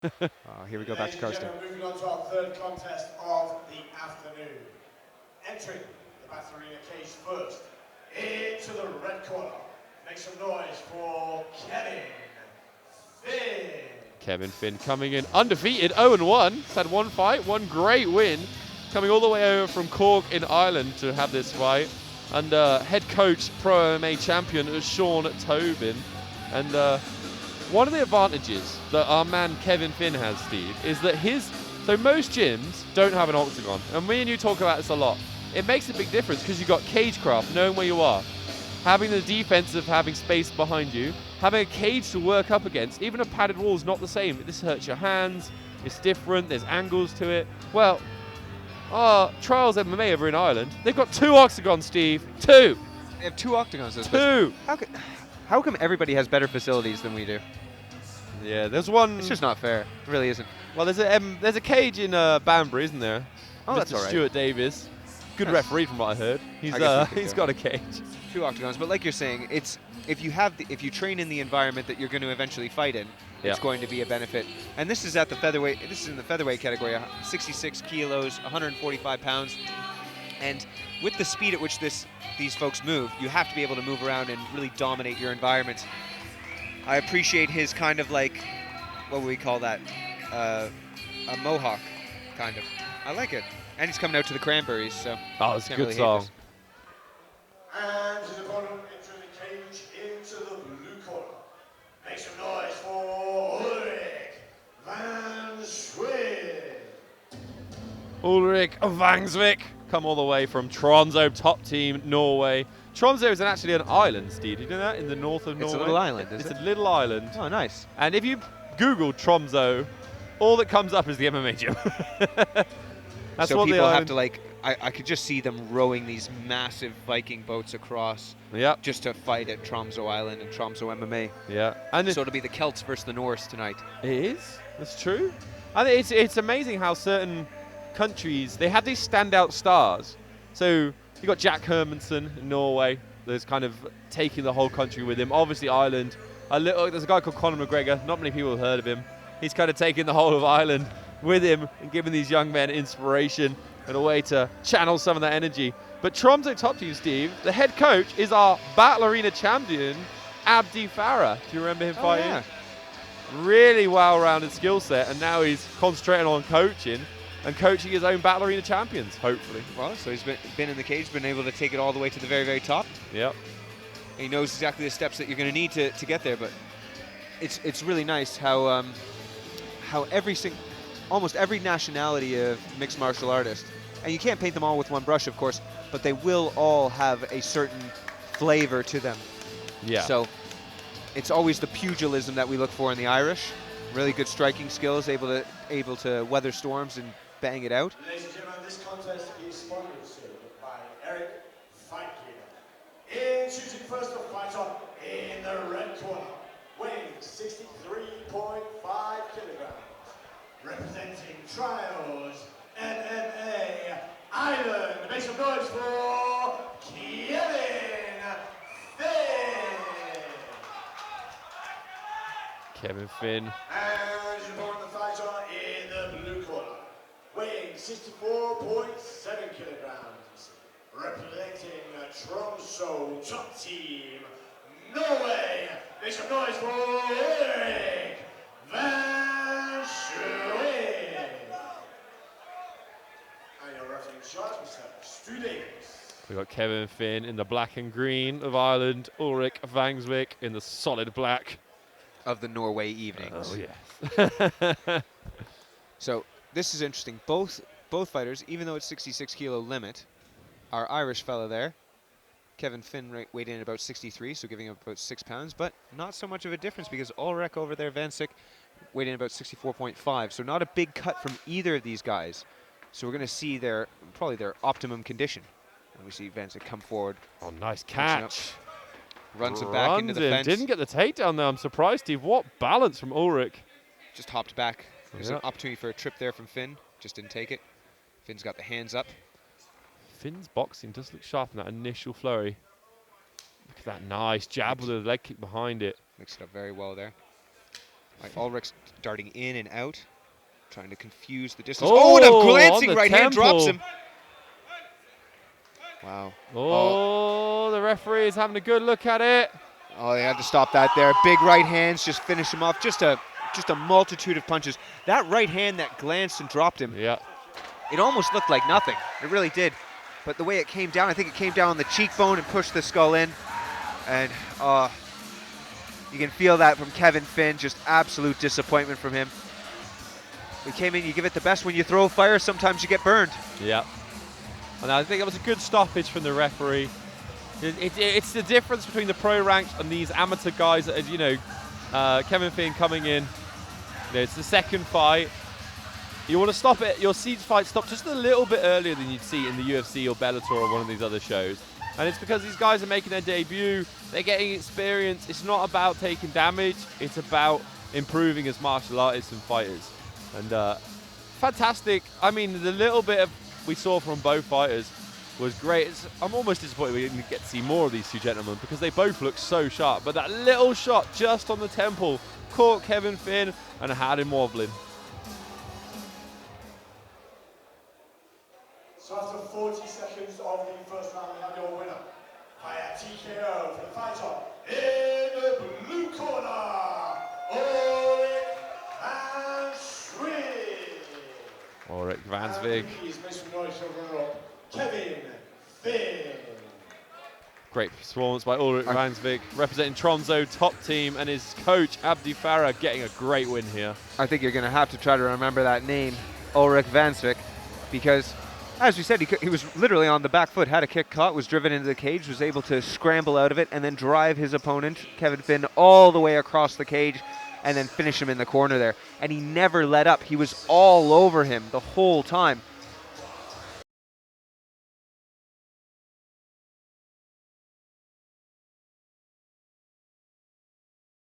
Here we go, back to coasting. Moving on to our third contest of the afternoon. Entering the Battle Arena cage first, into the red corner. Make some noise for Kevin Finn. Kevin Finn coming in undefeated, 0-1. He's had one fight, one great win. Coming all the way over from Cork in Ireland to have this fight. And head coach, pro MMA champion Sean Tobin. And one of the advantages that our man Kevin Finn has, Steve, is that so most gyms don't have an octagon. And me and you talk about this a lot. It makes a big difference because you've got cagecraft, knowing where you are. Having the defense of having space behind you, having a cage to work up against. Even a padded wall is not the same. This hurts your hands, it's different, there's angles to it. Well, Trials MMA over in Ireland, they've got 2 octagons, Steve. 2! They have 2 octagons. 2! How come everybody has better facilities than we do? Yeah, there's one. It's just not fair. It really isn't. Well, there's a cage in Banbury, isn't there? Oh, that's Mr. all right. Stuart Davis. Good Yes. referee from what I heard. He's got a cage. 2 octagons, but like you're saying, it's if you train in the environment that you're going to eventually fight in, it's going to be a benefit. And this is at the featherweight. This is in the featherweight category, 66 kilos, 145 pounds. And with the speed at which these folks move, you have to be able to move around and really dominate your environment. I appreciate his kind of like, what would we call that? A mohawk, kind of. I like it. And he's coming out to the Cranberries, so. Oh, it's a can't good really hate song. this. And his opponent entering the cage into the blue corner. Make some noise for Ulrich Vangsvik. Ulrich Vangsvik, come all the way from Tromsø, top team, Norway. Tromsø is actually an island, Steve. Do you know that? In the north of Norway. It's a little island, is it? It's a little island. Oh, nice. And if you Google Tromsø, all that comes up is the MMA gym. That's so what people the have island. to like, I could just see them rowing these massive Viking boats across Yep. just to fight at Tromsø Island and Tromsø MMA. Yeah. And So it'll be the Celts versus the Norse tonight. it is. That's true. I think it's amazing how certain countries, they have these standout stars. So you got Jack Hermanson in Norway. There's kind of taking the whole country with him. Obviously Ireland. There's a guy called Conor McGregor. Not many people have heard of him. He's kind of taking the whole of Ireland with him and giving these young men inspiration and a way to channel some of that energy. But Tromsø top team, Steve, the head coach is our Battle Arena champion, Abdi Farah. Do you remember him fighting? Yeah. Really well-rounded skill set, and now he's concentrating on coaching and coaching his own Battle Arena champions, hopefully. Well, so he's been in the cage, been able to take it all the way to the very, very top. Yep. He knows exactly the steps that you're going to need to get there, but it's really nice how almost every nationality of mixed martial artist, and you can't paint them all with one brush, of course, but they will all have a certain flavor to them. Yeah. So it's always the pugilism that we look for in the Irish. Really good striking skills, able to weather storms and bang it out. Ladies and gentlemen, this contest is sponsored by Eric Fight Gear. Introducing first up fighter in the red corner, weighing 63.5 kilograms. Representing Trials MMA Ireland. Make some noise for Kevin Finn. Kevin Finn. And your opponent, the fighter in the blue corner, weighing 64.7 kilograms. Representing Tromsø top team, Norway. Make some noise for Ulrich Vangsvik. And your referee in charge, Mr. Stu Davis. We've got Kevin Finn in the black and green of Ireland, Ulrich Vangsvik in the solid black Of the Norway evenings. Oh, yes. So this is interesting. Both fighters, even though it's 66 kilo limit, our Irish fella there, Kevin Finn, weighed in at about 63, so giving him about 6 pounds, but not so much of a difference because Ulrich over there, Vangsvik, weighed in about 64.5, so not a big cut from either of these guys. So we're going to see probably their optimum condition. And we see Vangsvik come forward. Oh, nice catch. Runs him back into the fence. Didn't get the takedown there. I'm surprised, Steve. What balance from Ulrich. Just hopped back. There's an opportunity for a trip there from Finn. Just didn't take it. Finn's got the hands up. Finn's boxing does look sharp in that initial flurry. Look at that nice jab with a leg kick behind it. Mixed it up very well there. Like Ulrich's darting in and out, trying to confuse the distance. Oh, and a glancing right hand drops him. Wow. Oh, the referee is having a good look at it. Oh, they had to stop that there. Big right hands just finish him off. Just a multitude of punches. That right hand that glanced and dropped him. Yeah. It almost looked like nothing. It really did. But the way it came down, I think it came down on the cheekbone and pushed the skull in. And you can feel that from Kevin Finn. Just absolute disappointment from him. We came in, you give it the best when you throw fire. Sometimes you get burned. Yeah. And I think it was a good stoppage from the referee. It's the difference between the pro ranks and these amateur guys that, you know, Kevin Finn coming in. You know, it's the second fight. You want to stop it. You'll see the fight stop just a little bit earlier than you'd see in the UFC or Bellator or one of these other shows. And it's because these guys are making their debut. They're getting experience. It's not about taking damage. It's about improving as martial artists and fighters. And fantastic. I mean, the little bit of we saw from both fighters was great. I'm almost disappointed we didn't get to see more of these two gentlemen because they both look so sharp. But that little shot just on the temple caught Kevin Finn and had him wobbling. So after 40 seconds of the first round, we have your winner via TKO for the fighter in the blue corner, Ulrich Vangsvik. Ulrich Vangsvik. Please make some noise for the runner-up, Kevin Finn. Great performance by Ulrich Vangsvik, representing Tronzo top team, and his coach Abdi Farah getting a great win here. I think you're going to have to try to remember that name, Ulrich Vangsvik, because as we said, he was literally on the back foot, had a kick caught, was driven into the cage, was able to scramble out of it and then drive his opponent, Kevin Finn, all the way across the cage and then finish him in the corner there. And he never let up. He was all over him the whole time.